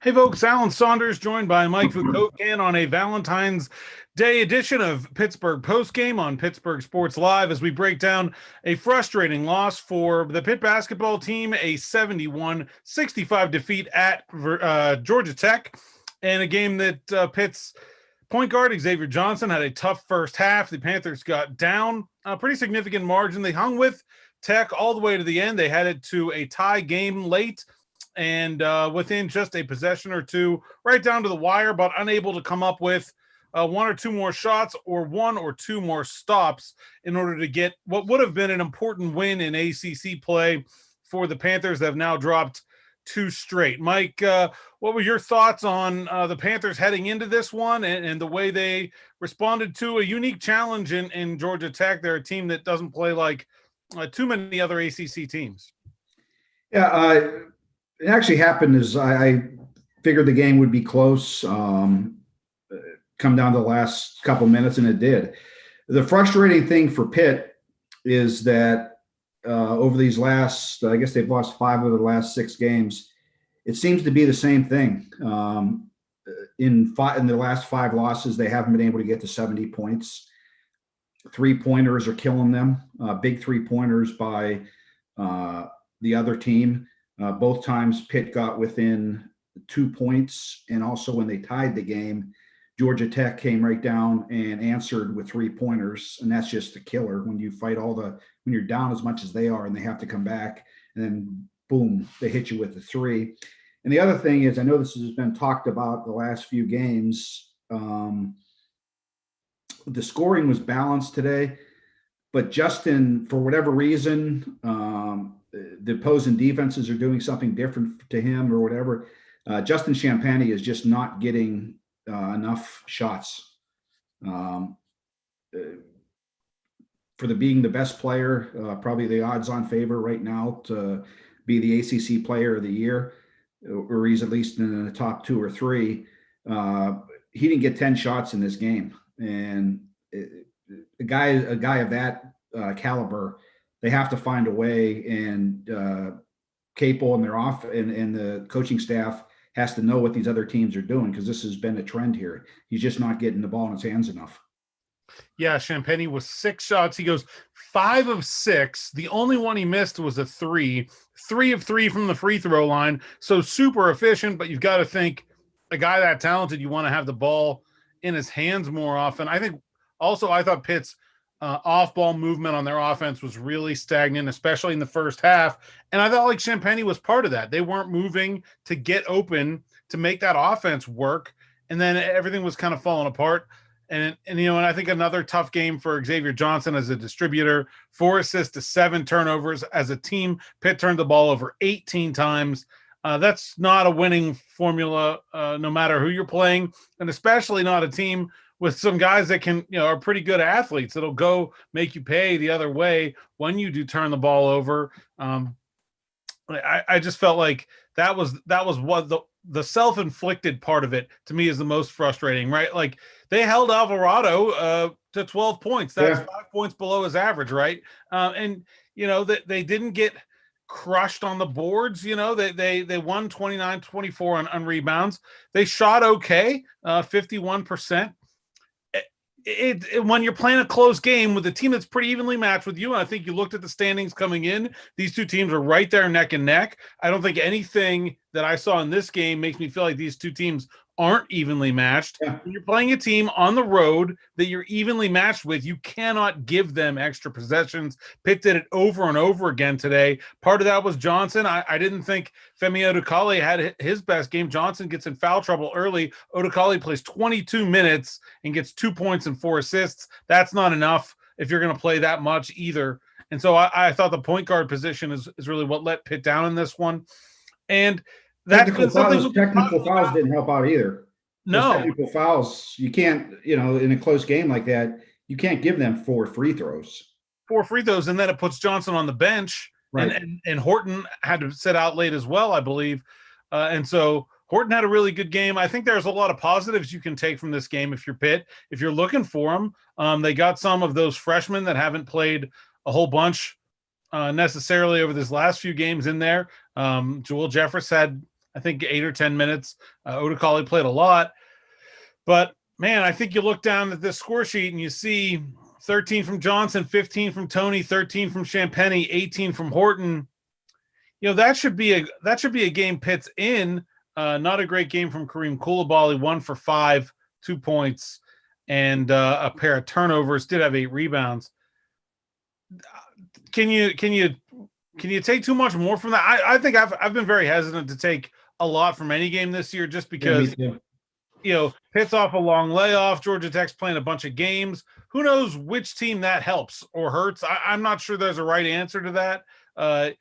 Hey folks, Alan Saunders joined by Mike Vukovcan on a Valentine's Day edition of Pittsburgh Postgame on Pittsburgh Sports Live as we break down a frustrating loss for the Pitt basketball team, a 71-65 defeat at Georgia Tech, and a game that Pitt's point guard Xavier Johnson had a tough first half. The Panthers got down a pretty significant margin. They hung with Tech all the way to the end. They had it to a tie game late, and within just a possession or two, right down to the wire, but unable to come up with one or two more shots or one or two more stops in order to get what would have been an important win in ACC play for the Panthers that have now dropped two straight. Mike, what were your thoughts on the Panthers heading into this one and the way they responded to a unique challenge in Georgia Tech? They're a team that doesn't play like too many other ACC teams. Yeah, it actually happened as I figured the game would be close, come down to the last couple minutes, and it did. The frustrating thing for Pitt is that over these last, I guess they've lost 5 of the last 6 games. It seems to be the same thing. In the last 5 losses, they haven't been able to get to 70 points. 3-pointers are killing them. Big 3-pointers by the other team. Both times Pitt got within 2 points, and also when they tied the game, Georgia Tech came right down and answered with 3-pointers, and that's just the killer when you fight when you're down as much as they are and they have to come back, and then boom, they hit you with the 3. And the other thing is, I know this has been talked about the last few games. The scoring was balanced today, but Justin, for whatever reason, the opposing defenses are doing something different to him or whatever. Justin Champagnie is just not getting enough shots. For being the best player, probably the odds-on favor right now to be the ACC Player of the Year, or he's at least in the top 2 or 3. He didn't get 10 shots in this game, and a guy of that caliber, they have to find a way, and Capel and and the coaching staff has to know what these other teams are doing, because this has been a trend here. He's just not getting the ball in his hands enough. Yeah, Champagnie was 6 shots. He goes 5 of 6. The only one he missed was a 3. 3 of 3 from the free throw line. So super efficient, but you've got to think a guy that talented, you want to have the ball in his hands more often. I thought Pitt's off-ball movement on their offense was really stagnant, especially in the first half. And I felt like Champagnie was part of that. They weren't moving to get open to make that offense work. And then everything was kind of falling apart. And I think another tough game for Xavier Johnson as a distributor, 4 assists to 7 turnovers. As a team, Pitt turned the ball over 18 times. That's not a winning formula, no matter who you're playing, and especially not a team with some guys that are pretty good athletes that'll go make you pay the other way when you do turn the ball over. I just felt like that was what the self-inflicted part of it to me is the most frustrating, right? Like, they held Alvarado to 12 points. That's 5 points below his average, right? And that they didn't get crushed on the boards. They won 29-24 on rebounds. They shot okay, 51%. When you're playing a close game with a team that's pretty evenly matched with you, and I think you looked at the standings coming in, these two teams are right there neck and neck. I don't think anything that I saw in this game makes me feel like these two teams aren't evenly matched. Yeah. When you're playing a team on the road that you're evenly matched with, you cannot give them extra possessions. Pitt did it over and over again today. Part of that was Johnson. I didn't think Femi Odukale had his best game. Johnson gets in foul trouble early. Odukale plays 22 minutes and gets 2 points and 4 assists. That's not enough if you're going to play that much either. And so I thought the point guard position is really what let Pitt down in this one. And technical fouls didn't help out either. No. Those technical fouls, you can't, in a close game like that, you can't give them 4 free throws. 4 free throws, and then it puts Johnson on the bench. Right. And Horton had to sit out late as well, I believe. And so Horton had a really good game. I think there's a lot of positives you can take from this game if you're Pitt. If you're looking for them, they got some of those freshmen that haven't played a whole bunch necessarily over this last few games in there. Joel Jeffress had I think 8 or 10 minutes. Odekali played a lot. But, man, I think you look down at this score sheet and you see 13 from Johnson, 15 from Tony, 13 from Champagny, 18 from Horton. That should be a game Pitt's in. Not a great game from Kareem Koulibaly, 1 for 5, 2 points, and a pair of turnovers. Did have 8 rebounds. Can you take too much more from that? I think I've been very hesitant to take a lot from any game this year, just because Pitt's off a long layoff. Georgia Tech's playing a bunch of games. Who knows which team that helps or hurts? I'm not sure there's a right answer to that.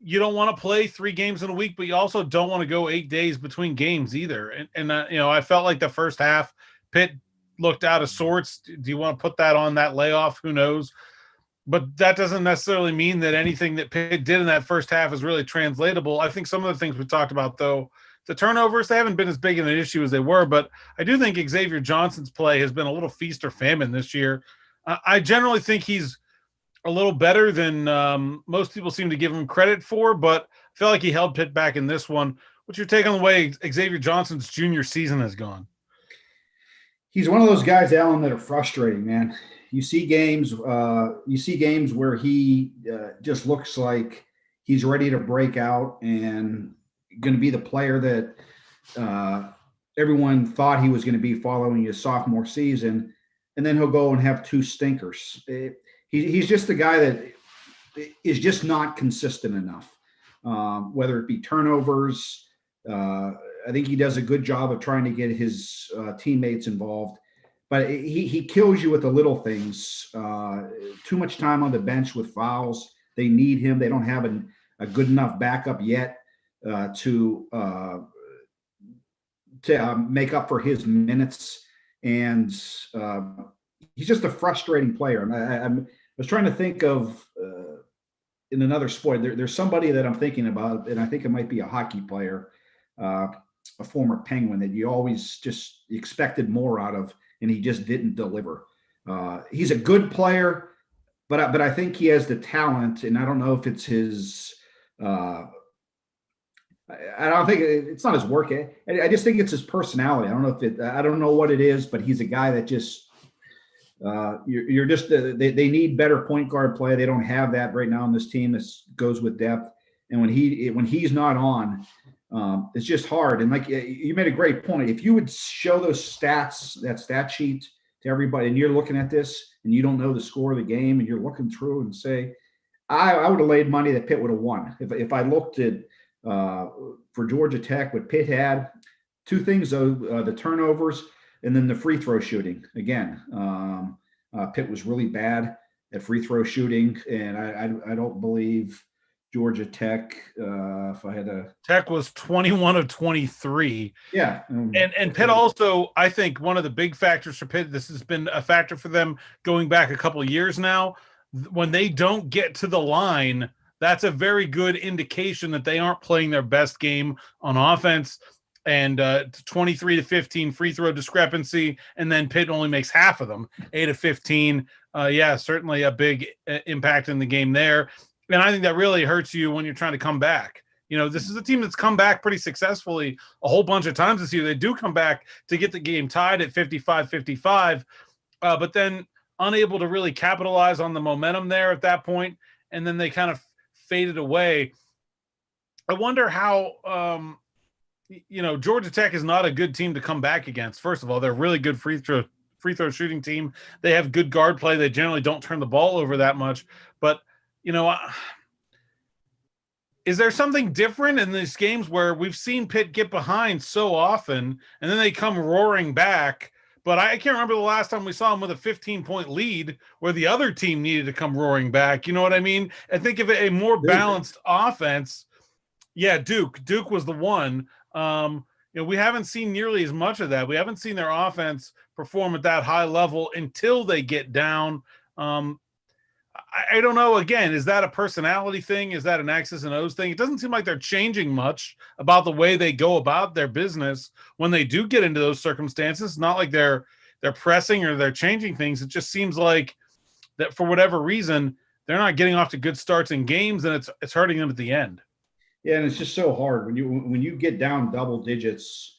You don't want to play 3 games in a week, but you also don't want to go 8 days between games either. And I felt like the first half, Pitt looked out of sorts. Do you want to put that on that layoff? Who knows? But that doesn't necessarily mean that anything that Pitt did in that first half is really translatable. I think some of the things we talked about, though, the turnovers, they haven't been as big of an issue as they were, but I do think Xavier Johnson's play has been a little feast or famine this year. I generally think he's a little better than most people seem to give him credit for, but I feel like he held Pitt back in this one. What's your take on the way Xavier Johnson's junior season has gone? He's one of those guys, Alan, that are frustrating, man. You see games where he just looks like he's ready to break out and going to be the player that everyone thought he was going to be following his sophomore season, and then he'll go and have 2 stinkers. He's just a guy that is just not consistent enough, whether it be turnovers. I think he does a good job of trying to get his teammates involved, but he kills you with the little things. Too much time on the bench with fouls. They need him. They don't have a good enough backup yet to make up for his minutes. And he's just a frustrating player. And I was trying to think of in another sport. There's somebody that I'm thinking about, and I think it might be a hockey player, a former Penguin, that you always just expected more out of, and he just didn't deliver. He's a good player, but I think he has the talent, and I don't know if it's his. I don't think it's not his work. I just think it's his personality. I don't know what it is, but he's a guy that just. You're just they need better point guard play. They don't have that right now on this team. This goes with depth, and when he's not on, it's just hard. And like you made a great point. If you would show those stats, that stat sheet to everybody, and you're looking at this and you don't know the score of the game, and you're looking through and say, I would have laid money that Pitt would have won. If I looked at for Georgia Tech, what Pitt had, 2 things though: the turnovers. And then the free throw shooting again. Pitt was really bad at free throw shooting, and I don't believe Georgia Tech. If I had to, Tech was 21 of 23. Yeah, and Pitt also, I think, one of the big factors for Pitt. This has been a factor for them going back a couple of years now. When they don't get to the line, that's a very good indication that they aren't playing their best game on offense. And 23 to 15 free throw discrepancy, and then Pitt only makes half of them, 8 of 15. Certainly a big impact in the game there. And I think that really hurts you when you're trying to come back. This is a team that's come back pretty successfully a whole bunch of times this year. They do come back to get the game tied at 55-55, but then unable to really capitalize on the momentum there at that point, and then they kind of faded away. I wonder how Georgia Tech is not a good team to come back against. First of all, they're a really good free throw shooting team. They have good guard play. They generally don't turn the ball over that much. But, is there something different in these games where we've seen Pitt get behind so often and then they come roaring back? But I can't remember the last time we saw them with a 15-point lead where the other team needed to come roaring back. You know what I mean? I think of a more balanced offense. Yeah, Duke was the one. We haven't seen nearly as much of that. We haven't seen their offense perform at that high level until they get down. I don't know. Again, is that a personality thing? Is that an X's and O's thing? It doesn't seem like they're changing much about the way they go about their business when they do get into those circumstances. It's not like they're pressing or they're changing things. It just seems like that for whatever reason, they're not getting off to good starts in games, and it's hurting them at the end. Yeah, and it's just so hard when you get down double digits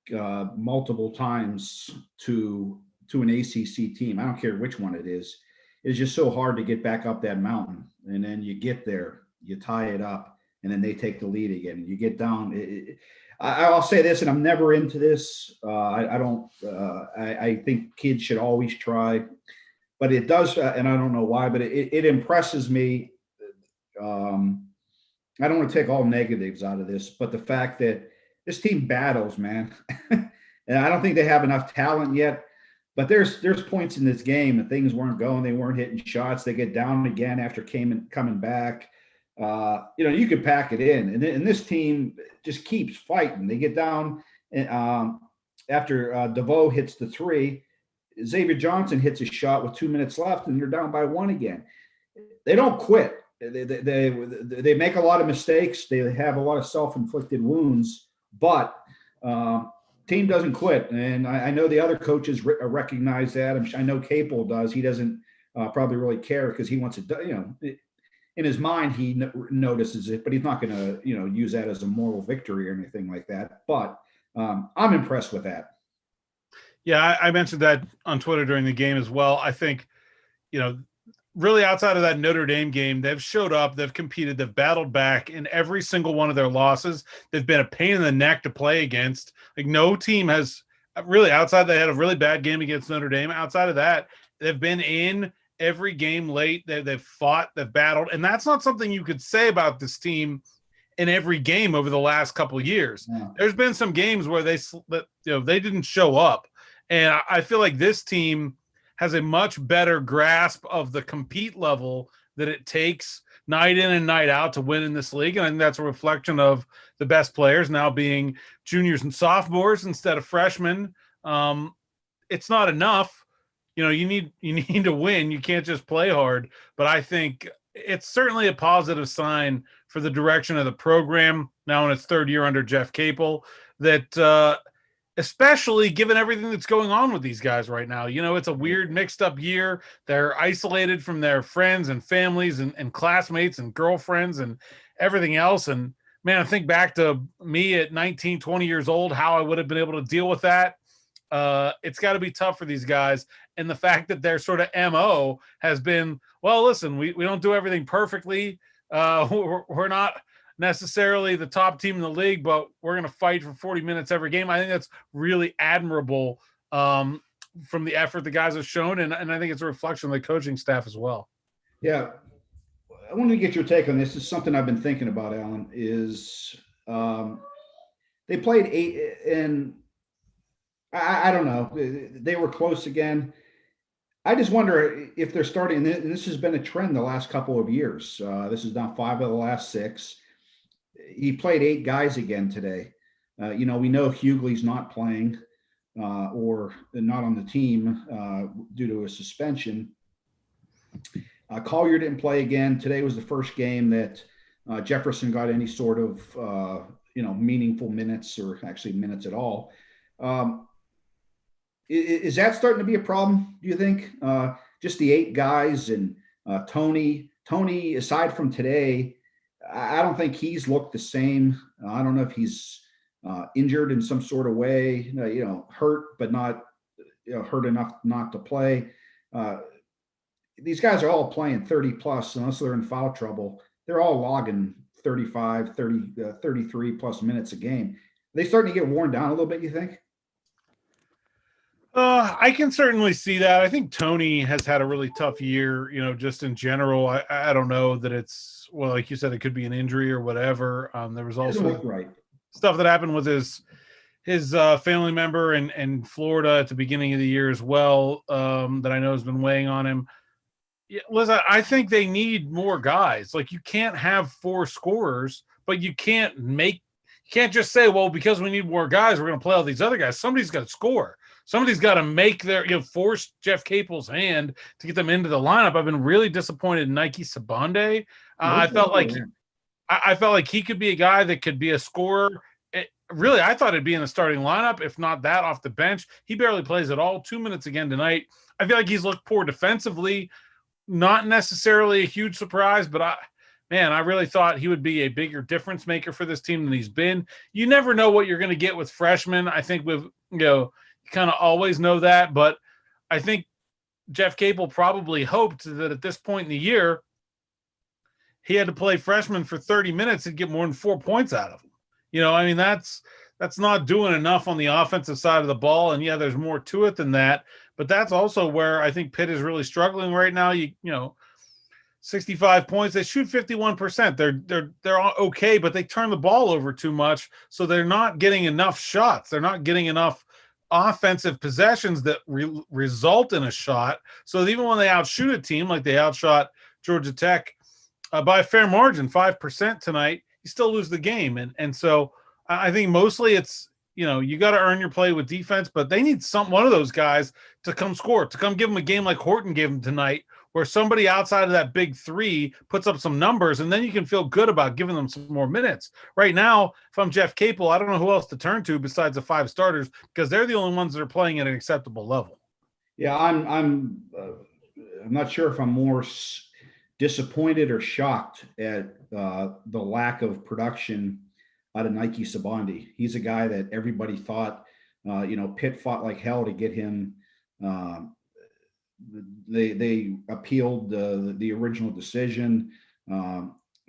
multiple times to an ACC team. I don't care which one it is. It's just so hard to get back up that mountain, and then you get there, you tie it up, and then they take the lead again. You get down. I'll say this, and I'm never into this. I don't. I think kids should always try, but it does, and I don't know why, but it impresses me. I don't want to take all negatives out of this, but the fact that this team battles, man, and I don't think they have enough talent yet. But there's points in this game and things weren't going, they weren't hitting shots. They get down again after coming back. You could pack it in, and this team just keeps fighting. They get down, and after DeVoe hits the three, Xavier Johnson hits a shot with 2 minutes left, and you're down by one again. They don't quit. They make a lot of mistakes. They have a lot of self-inflicted wounds, but team doesn't quit. And I know the other coaches recognize that. I know Capel does. He doesn't probably really care because he wants it, in his mind, he notices it, but he's not going to, use that as a moral victory or anything like that. But I'm impressed with that. Yeah, I mentioned that on Twitter during the game as well. I think, really outside of that Notre Dame game, they've showed up, they've competed, they've battled back in every single one of their losses. They've been a pain in the neck to play against. Like, no team has really, outside, they had a really bad game against Notre Dame. Outside of that, they've been in every game late. They've fought, they've battled. And that's not something you could say about this team in every game over the last couple of years. Yeah. There's been some games where they didn't show up. And I feel like this team has a much better grasp of the compete level that it takes night in and night out to win in this league. And I think that's a reflection of the best players now being juniors and sophomores instead of freshmen. It's not enough. You need to win. You can't just play hard. But I think it's certainly a positive sign for the direction of the program now in its third year under Jeff Capel that especially given everything that's going on with these guys right now. It's a weird mixed up year. They're isolated from their friends and families and classmates and girlfriends and everything else. And man, I think back to me at 19, 20 years old, how I would have been able to deal with that. It's got to be tough for these guys. And the fact that their sort of MO has been, well, listen, we don't do everything perfectly. We're not necessarily the top team in the league, but we're going to fight for 40 minutes every game. I think that's really admirable from the effort the guys have shown. And I think it's a reflection of the coaching staff as well. Yeah. I wanted to get your take on this. This is something I've been thinking about, Alan, is they played 8 and I don't know. They were close again. I just wonder if they're starting, and this has been a trend the last couple of years. This is now 5 of the last 6. He played 8 guys again today. We know Hughley's not playing or not on the team due to a suspension. Collier didn't play again. Today was the first game that Jefferson got any sort of, meaningful minutes or actually minutes at all. Is that starting to be a problem, do you think? Just the 8 guys and Tony, aside from today, I don't think he's looked the same. I don't know if he's injured in some sort of way, hurt, but not hurt enough not to play. These guys are all playing 30 plus, unless they're in foul trouble. They're all logging 35, 30, 33 plus minutes a game. Are they starting to get worn down a little bit, you think? I can certainly see that. I think Tony has had a really tough year, just in general. I don't know that it's, well, like you said, it could be an injury or whatever. There was also stuff that happened with his family member in Florida at the beginning of the year as well, that I know has been weighing on him. Yeah, listen, I think they need more guys. Like, you can't have 4 scorers, but you can't just say, well, because we need more guys, we're going to play all these other guys. Somebody's got to score. Somebody's got to make force Jeff Capel's hand to get them into the lineup. I've been really disappointed in Nike Sabande. I felt like he could be a guy that could be a scorer. Really, I thought he'd be in the starting lineup, if not that, off the bench. He barely plays at all. 2 minutes again tonight. I feel like he's looked poor defensively. Not necessarily a huge surprise, but man, I really thought he would be a bigger difference maker for this team than he's been. You never know what you're going to get with freshmen. I think you kind of always know that, but I think Jeff Capel probably hoped that at this point in the year, he had to play freshmen for 30 minutes and get more than 4 points out of them. I mean, that's not doing enough on the offensive side of the ball. And yeah, there's more to it than that, but that's also where I think Pitt is really struggling right now. 65 points. They shoot 51%. They're all okay, but they turn the ball over too much, so they're not getting enough shots. They're not getting enough offensive possessions that result in a shot. So even when they outshoot a team, like they outshot Georgia Tech by a fair margin, 5% tonight, you still lose the game. And so I think mostly it's, you got to earn your play with defense, but they need one of those guys to come score, to come give them a game like Horton gave them tonight, where somebody outside of that big three puts up some numbers, and then you can feel good about giving them some more minutes. Right now, if I'm Jeff Capel, I don't know who else to turn to besides the 5 starters, because they're the only ones that are playing at an acceptable level. Yeah, I'm not sure if I'm more disappointed or shocked at the lack of production out of Nike Sabandi. He's a guy that everybody thought, Pitt fought like hell to get him. They appealed the original decision.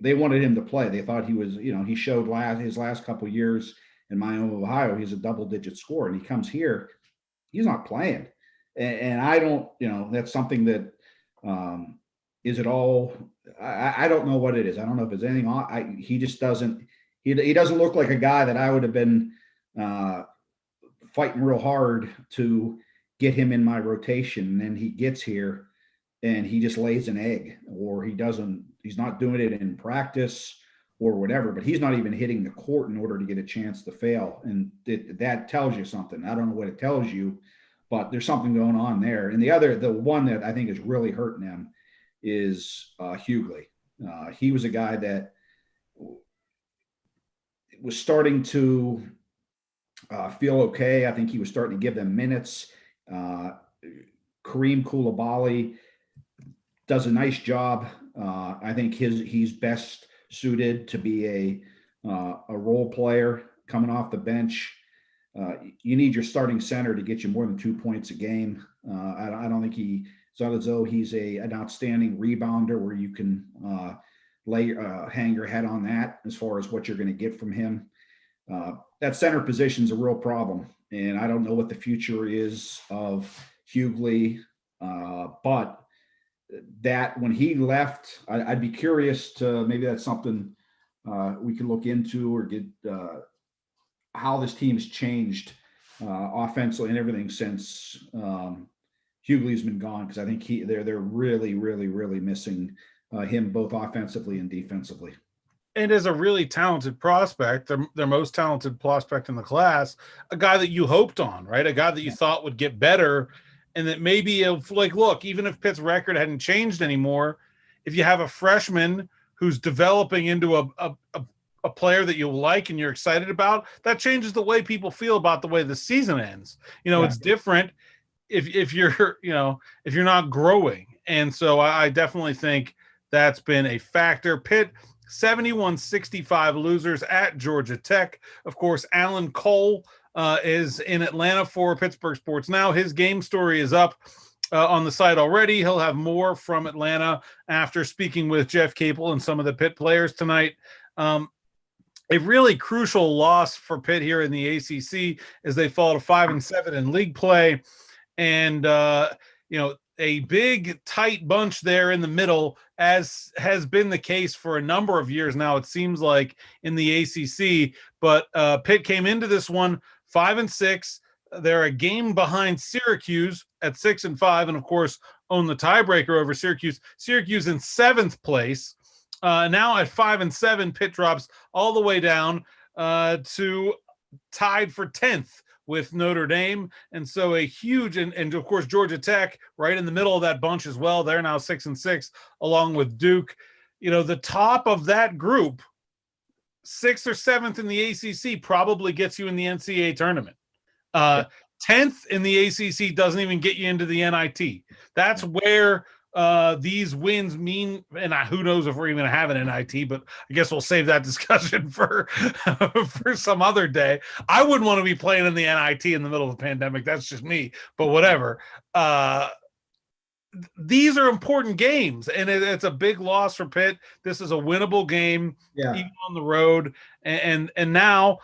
They wanted him to play. They thought he was, he showed his last couple of years in Miami, Ohio, he's a double-digit scorer, and he comes here, he's not playing. And I don't, that's something that is it all? I don't know what it is. I don't know if it's anything on. He just doesn't. He doesn't look like a guy that I would have been fighting real hard to get him in my rotation. And then he gets here and he just lays an egg, or he's not doing it in practice or whatever, but he's not even hitting the court in order to get a chance to fail. And that tells you something. I don't know what it tells you, but there's something going on there. And the one that I think is really hurting him is Hughley. He was a guy that was starting to feel okay. I think he was starting to give them minutes. Kareem Koulibaly does a nice job. I think he's best suited to be a role player coming off the bench. You need your starting center to get you more than 2 points a game. I don't think it's not as though he's an outstanding rebounder where you can hang your head on that as far as what you're going to get from him. That center position is a real problem, and I don't know what the future is of Hughley, but that when he left, I'd be curious to, maybe that's something we can look into, or get how this team's changed offensively and everything since Hughley's been gone, because I think they're really, really, really missing him both offensively and defensively. And as a really talented prospect, their most talented prospect in the class, a guy that you hoped on, right? A guy that you thought would get better, and that maybe look, even if Pitt's record hadn't changed anymore, if you have a freshman who's developing into a player that you like and you're excited about, that changes the way people feel about the way the season ends. It's different if you're not growing. And so I definitely think that's been a factor. Pitt 71-65 losers at Georgia Tech. Of course, Alan Cole is in Atlanta for Pittsburgh Sports Now. His game story is up on the site already. He'll have more from Atlanta after speaking with Jeff Capel and some of the Pitt players tonight. A really crucial loss for Pitt here in the ACC as they fall to 5-7 in league play. And, a big, tight bunch there in the middle, as has been the case for a number of years now, it seems like, in the ACC. But Pitt came into this one 5-6. They're a game behind Syracuse at 6-5, and of course own the tiebreaker over Syracuse. Syracuse in 7th place. Now at 5-7, Pitt drops all the way down to tied for 10th with Notre Dame. And so a huge, and of course, Georgia Tech right in the middle of that bunch as well. They're now 6-6 along with Duke. The top of that group, 6th or 7th in the ACC, probably gets you in the NCAA tournament. 10th in the ACC doesn't even get you into the NIT. That's where these wins mean, and who knows if we're even going to have an NIT, but I guess we'll save that discussion for for some other day. I wouldn't want to be playing in the NIT in the middle of a pandemic. That's just me, but whatever. These are important games, and it's a big loss for Pitt. This is a winnable game, even on the road, and now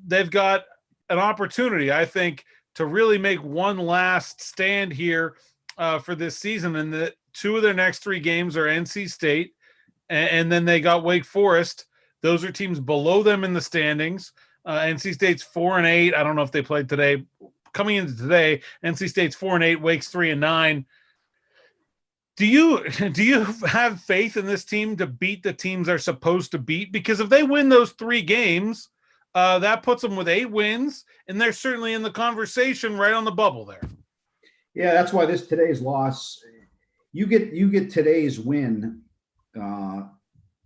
they've got an opportunity, I think, to really make one last stand here for this season. And the two of their next three games are NC State, and then they got Wake Forest. Those are teams below them in the standings. NC State's 4-8. I don't know if they played today. Coming into today, NC State's 4-8, Wake's 3-9. Do you have faith in this team to beat the teams they're supposed to beat? Because if they win those three games, that puts them with 8 wins, and they're certainly in the conversation right on the bubble there. Yeah, that's why today's loss, you get today's win, and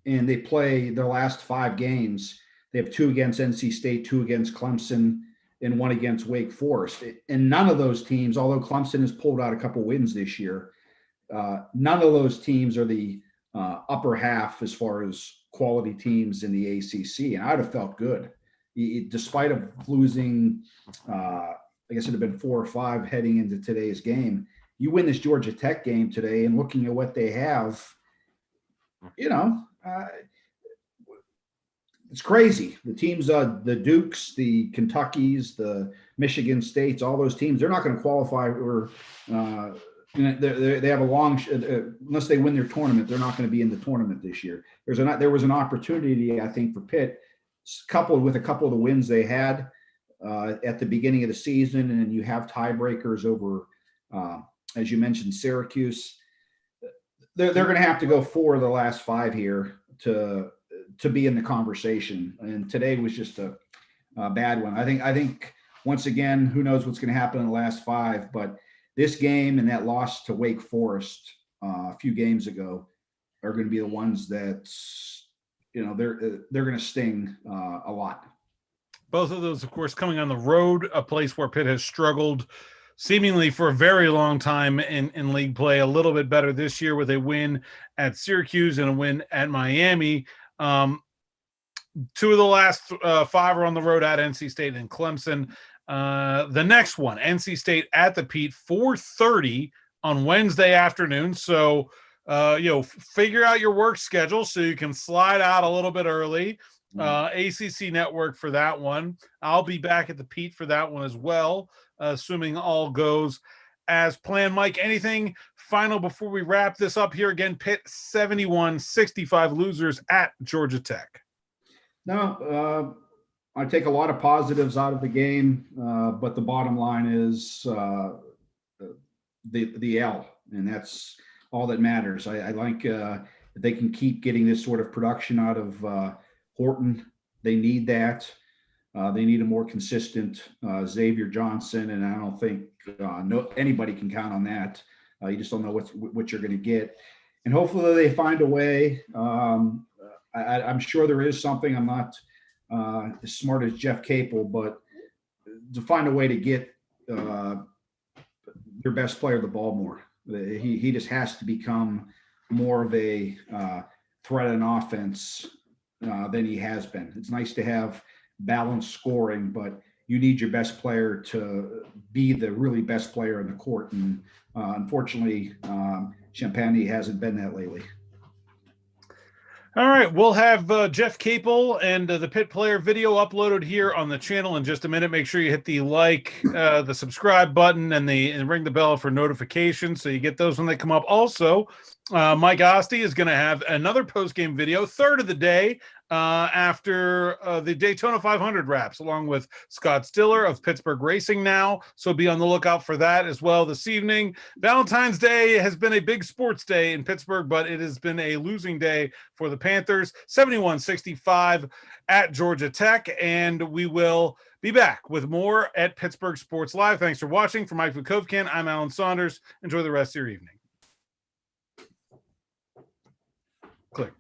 they play their last 5 games. They have 2 against NC State, 2 against Clemson, and 1 against Wake Forest. And none of those teams, although Clemson has pulled out a couple wins this year, none of those teams are the upper half as far as quality teams in the ACC. And I'd have felt good. Despite of losing, I guess it'd have been 4 or 5 heading into today's game. You win this Georgia Tech game today, and looking at what they have, it's crazy. The teams, the Dukes, the Kentuckys, the Michigan States, all those teams, they're not going to qualify or they have a long unless they win their tournament, they're not going to be in the tournament this year. There was an opportunity, I think, for Pitt, coupled with a couple of the wins they had at the beginning of the season, and you have tiebreakers over, as you mentioned, Syracuse. They're going to have to go 4 of the last 5 here to be in the conversation. And today was just a bad one. I think once again, who knows what's going to happen in the last 5, but this game and that loss to Wake Forest a few games ago are going to be the ones that, they're going to sting a lot. Both of those, of course, coming on the road, a place where Pitt has struggled seemingly for a very long time in league play. A little bit better this year with a win at Syracuse and a win at Miami. 2 of the last 5 are on the road at NC State and Clemson. The next one, NC State at the Pete, 4:30 on Wednesday afternoon. So, figure out your work schedule so you can slide out a little bit early. ACC Network for that one. I'll be back at the Pete for that one as well, assuming all goes as planned. Mike, anything final before we wrap this up here? Again, Pitt 71-65 losers at Georgia Tech. No, I take a lot of positives out of the game, but the bottom line is the L, and that's all that matters. I like if they can keep getting this sort of production out of Horton. They need that. They need a more consistent Xavier Johnson, and I don't think anybody can count on that. You just don't know what you're going to get, and hopefully they find a way. I'm sure there is something. I'm not as smart as Jeff Capel, but to find a way to get your best player the ball more. He just has to become more of a threat in offense than he has been. It's nice to have balanced scoring, but you need your best player to be the really best player in the court. And unfortunately, Champagne hasn't been that lately. All right, we'll have Jeff Capel and the Pitt Player video uploaded here on the channel in just a minute. Make sure you hit the the subscribe button, and ring the bell for notifications so you get those when they come up. Also, Mike Osti is going to have another post-game video, third of the day, after the Daytona 500 wraps, along with Scott Stiller of Pittsburgh Racing Now. So be on the lookout for that as well this evening. Valentine's Day has been a big sports day in Pittsburgh, but it has been a losing day for the Panthers, 71-65 at Georgia Tech. And we will be back with more at Pittsburgh Sports Live. Thanks for watching. For Mike Vukovcan, I'm Alan Saunders. Enjoy the rest of your evening. Click.